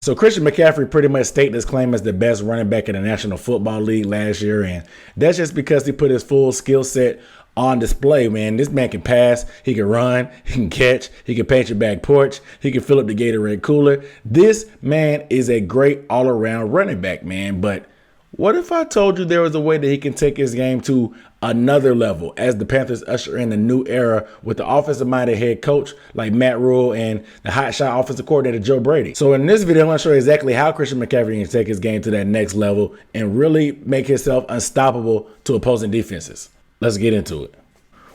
So Christian McCaffrey pretty much staked his claim as the best running back in the National Football League last year, and that's just because he put his full skill set on display, man. This man can pass, he can run, he can catch, he can paint your back porch, he can fill up the Gatorade cooler. This man is a great all-around running back, man. But what if I told you there was a way that he can take his game to another level as the Panthers usher in a new era with the offensive-minded head coach like Matt Rhule and the hotshot offensive coordinator Joe Brady? So in this video, I'm going to show you exactly how Christian McCaffrey can take his game to that next level and really make himself unstoppable to opposing defenses. Let's get into it.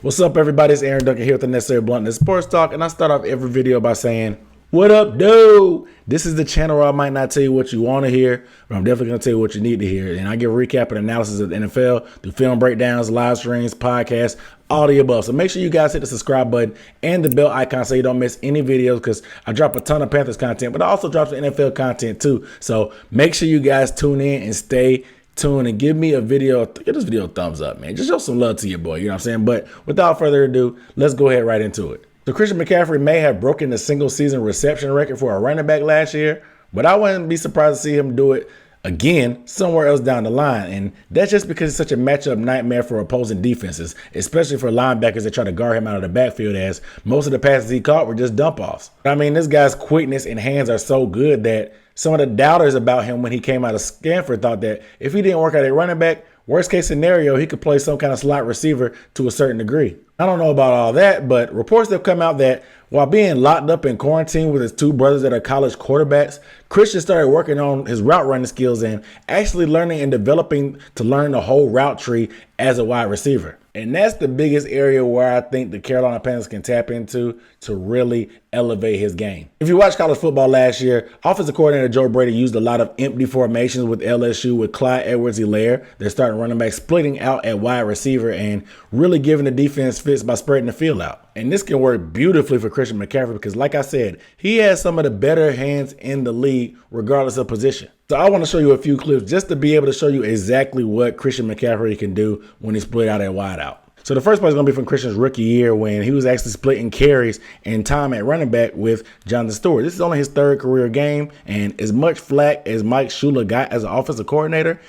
What's up, everybody? It's Aaron Duncan here with the Necessary Bluntness Sports Talk, and I start off every video by saying, what up, dude? This is the channel where I might not tell you what you want to hear, but I'm definitely going to tell you what you need to hear. And I give a recap and analysis of the NFL through film breakdowns, live streams, podcasts, all the above. So make sure you guys hit the subscribe button and the bell icon so you don't miss any videos, because I drop a ton of Panthers content, but I also drop some NFL content too. So make sure you guys tune in and stay tuned and give me a video. Give this video a thumbs up, man. Just show some love to your boy. You know what I'm saying? But without further ado, let's go ahead right into it. So Christian McCaffrey may have broken the single season reception record for a running back last year, but I wouldn't be surprised to see him do it again somewhere else down the line. And that's just because it's such a matchup nightmare for opposing defenses, especially for linebackers that try to guard him out of the backfield, as most of the passes he caught were just dump offs. I mean, this guy's quickness and hands are so good that some of the doubters about him when he came out of Stanford thought that if he didn't work out at running back, worst case scenario, he could play some kind of slot receiver to a certain degree. I don't know about all that, but reports have come out that while being locked up in quarantine with his two brothers that are college quarterbacks, Christian started working on his route running skills and actually learning and developing to learn the whole route tree as a wide receiver. And that's the biggest area where I think the Carolina Panthers can tap into to really elevate his game. If you watched college football last year, offensive coordinator Joe Brady used a lot of empty formations with LSU with Clyde Edwards-Helaire, their starting running back, splitting out at wide receiver and really giving the defense fits by spreading the field out. And this can work beautifully for Christian McCaffrey because, like I said, he has some of the better hands in the league regardless of position. So I want to show you a few clips just to be able to show you exactly what Christian McCaffrey can do when he split out at wide out. So the first play is going to be from Christian's rookie year when he was actually splitting carries and time at running back with Jonathan Stewart. This is only his third career game, and as much flack as Mike Shula got as an offensive coordinator,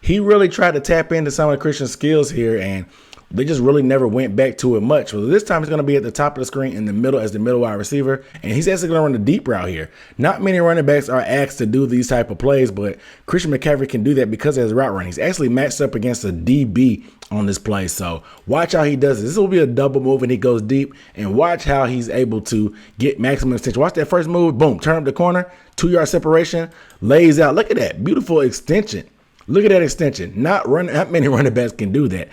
he really tried to tap into some of Christian's skills here, and they just really never went back to it much. So this time he's going to be at the top of the screen in the middle as the middle wide receiver, and he's actually going to run the deep route here. Not many running backs are asked to do these type of plays, but Christian McCaffrey can do that because of his route run. He's actually matched up against a DB on this play. So watch how he does this. This will be a double move and he goes deep, and watch how he's able to get maximum extension. Watch that first move. Boom. Turn up the corner. 2-yard separation. Lays out. Look at that. Beautiful extension. Look at that extension. Not many running backs can do that.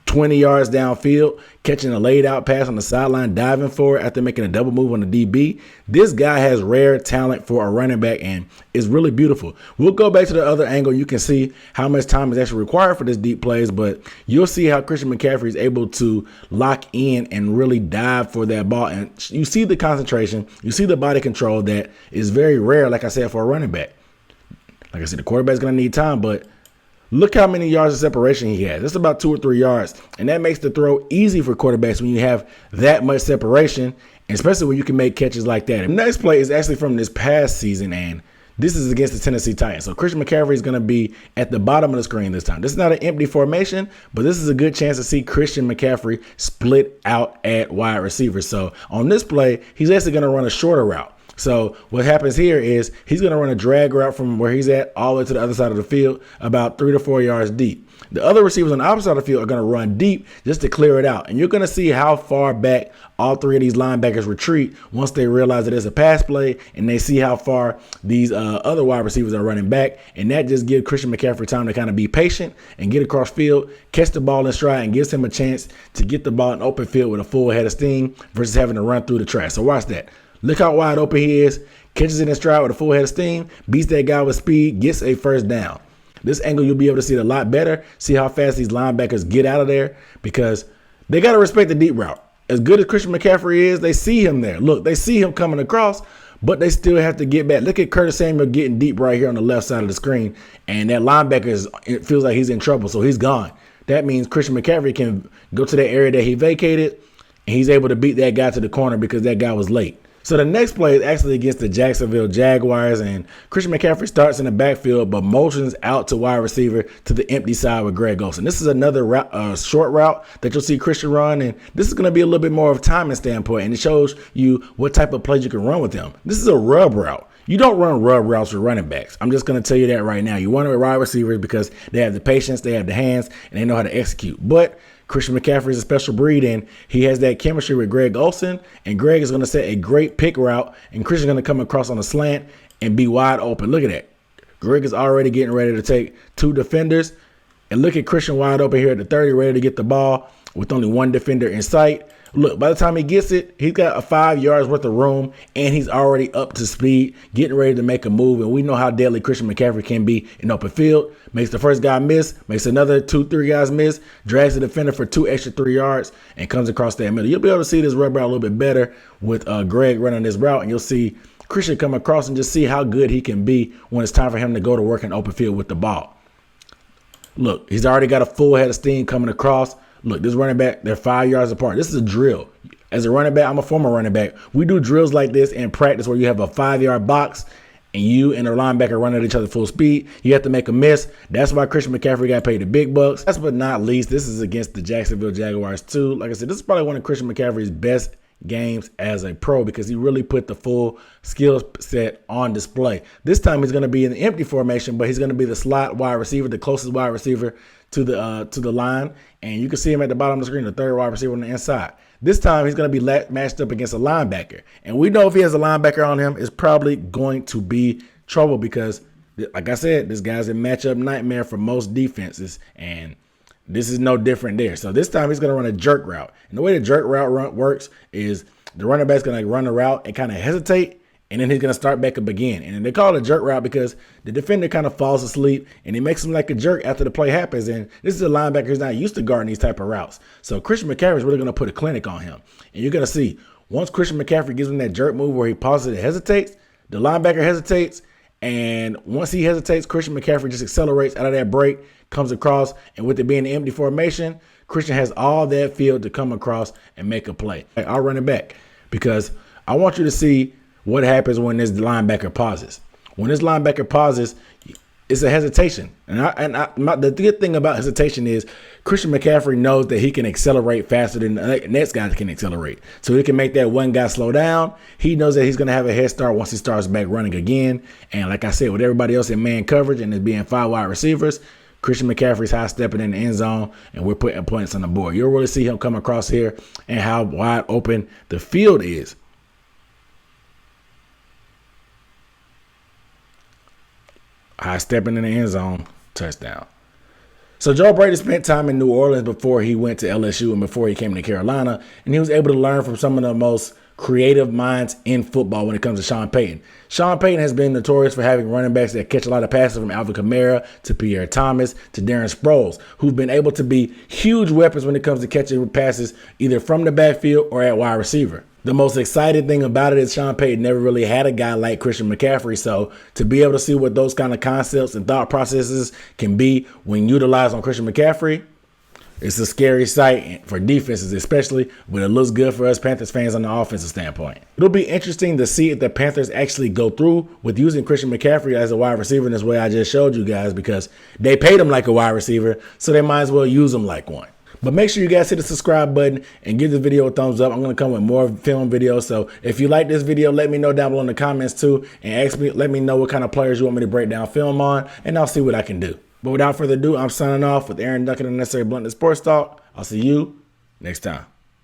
20 yards downfield, catching a laid out pass on the sideline, diving for it after making a double move on the DB. This guy has rare talent for a running back and is really beautiful. We'll go back to the other angle. You can see how much time is actually required for this deep plays, but you'll see how Christian McCaffrey is able to lock in and really dive for that ball. And you see the concentration, you see the body control that is very rare, like I said, for a running back. Like I said, the quarterback's going to need time, but look how many yards of separation he has. That's about 2 or 3 yards. And that makes the throw easy for quarterbacks when you have that much separation, and especially when you can make catches like that. The next play is actually from this past season, and this is against the Tennessee Titans. So Christian McCaffrey is going to be at the bottom of the screen this time. This is not an empty formation, but this is a good chance to see Christian McCaffrey split out at wide receiver. So on this play, he's actually going to run a shorter route. So what happens here is he's going to run a drag route from where he's at all the way to the other side of the field, about 3 to 4 yards deep. The other receivers on the opposite side of the field are going to run deep just to clear it out. And you're going to see how far back all three of these linebackers retreat once they realize that it's a pass play and they see how far these other wide receivers are running back. And that just gives Christian McCaffrey time to kind of be patient and get across field, catch the ball in stride, and gives him a chance to get the ball in open field with a full head of steam versus having to run through the trash. So watch that. Look how wide open he is, catches it in stride with a full head of steam, beats that guy with speed, gets a first down. This angle, you'll be able to see it a lot better. See how fast these linebackers get out of there, because they got to respect the deep route. As good as Christian McCaffrey is, they see him there. Look, they see him coming across, but they still have to get back. Look at Curtis Samuel getting deep right here on the left side of the screen, and that linebacker it feels like he's in trouble, so he's gone. That means Christian McCaffrey can go to that area that he vacated, and he's able to beat that guy to the corner because that guy was late. So the next play is actually against the Jacksonville Jaguars, and Christian McCaffrey starts in the backfield but motions out to wide receiver to the empty side with Greg Olsen. This is another route, short route that you'll see Christian run, and this is going to be a little bit more of a timing standpoint, and it shows you what type of plays you can run with him. This is a rub route. You don't run rub routes with running backs. I'm just going to tell you that right now. You run it with wide receivers because they have the patience, they have the hands, and they know how to execute. But Christian McCaffrey is a special breed, and he has that chemistry with Greg Olsen, and Greg is going to set a great pick route, and Christian's going to come across on a slant and be wide open. Look at that. Greg is already getting ready to take 2 defenders, and look at Christian wide open here at the 30, ready to get the ball with only 1 defender in sight. Look, by the time he gets it, he's got a 5 yards worth of room, and he's already up to speed, getting ready to make a move. And we know how deadly Christian McCaffrey can be in open field. Makes the first guy miss, makes another 2-3 guys miss, drags the defender for 2 extra 3 yards, and comes across that middle. You'll be able to see this route a little bit better with Greg running this route, and you'll see Christian come across and just see how good he can be when it's time for him to go to work in open field with the ball. Look, he's already got a full head of steam coming across. Look, this running back, they're 5 yards apart. This is a drill. As a running back, I'm a former running back. We do drills like this in practice where you have a 5-yard box and you and the linebacker run at each other full speed. You have to make a miss. That's why Christian McCaffrey got paid the big bucks. Last but not least, this is against the Jacksonville Jaguars too. Like I said, this is probably one of Christian McCaffrey's best games as a pro because he really put the full skill set on display. This time he's going to be in the empty formation, but he's going to be the slot wide receiver, the closest wide receiver to the line, and you can see him at the bottom of the screen, the third wide receiver on the inside. This time he's going to be matched up against a linebacker, and we know if he has a linebacker on him, it's probably going to be trouble because, like I said, this guy's a matchup nightmare for most defenses, and this is no different there. So this time he's going to run a jerk route, and the way the jerk route works is the running back's going to run the route and kind of hesitate, and then he's going to start back up again. And they call it a jerk route because the defender kind of falls asleep and he makes him like a jerk after the play happens. And this is a linebacker who's not used to guarding these type of routes. So Christian McCaffrey is really going to put a clinic on him. And you're going to see once Christian McCaffrey gives him that jerk move where he pauses and hesitates, the linebacker hesitates. And once he hesitates, Christian McCaffrey just accelerates out of that break, comes across. And with it being an empty formation, Christian has all that field to come across and make a play. I'll run it back because I want you to see what happens when this linebacker pauses. When this linebacker pauses, it's a hesitation. The good thing about hesitation is Christian McCaffrey knows that he can accelerate faster than the next guy can accelerate. So he can make that one guy slow down. He knows that he's going to have a head start once he starts back running again. And like I said, with everybody else in man coverage and it being 5 wide receivers, Christian McCaffrey's high stepping in the end zone, and we're putting points on the board. You'll really see him come across here and how wide open the field is. High stepping in the end zone, touchdown. So Joe Brady spent time in New Orleans before he went to LSU and before he came to Carolina, and he was able to learn from some of the most creative minds in football when it comes to Sean Payton. Sean Payton has been notorious for having running backs that catch a lot of passes, from Alvin Kamara to Pierre Thomas to Darren Sproles, who've been able to be huge weapons when it comes to catching passes either from the backfield or at wide receiver. The most exciting thing about it is Sean Payton never really had a guy like Christian McCaffrey. So to be able to see what those kind of concepts and thought processes can be when utilized on Christian McCaffrey, it's a scary sight for defenses, especially when it looks good for us Panthers fans on the offensive standpoint. It'll be interesting to see if the Panthers actually go through with using Christian McCaffrey as a wide receiver in this way I just showed you guys, because they paid him like a wide receiver, so they might as well use him like one. But make sure you guys hit the subscribe button and give this video a thumbs up. I'm going to come with more film videos. So if you like this video, let me know down below in the comments too. And let me know what kind of players you want me to break down film on, and I'll see what I can do. But without further ado, I'm signing off with Aaron Duncan and Necessary Bluntness Sports Talk. I'll see you next time.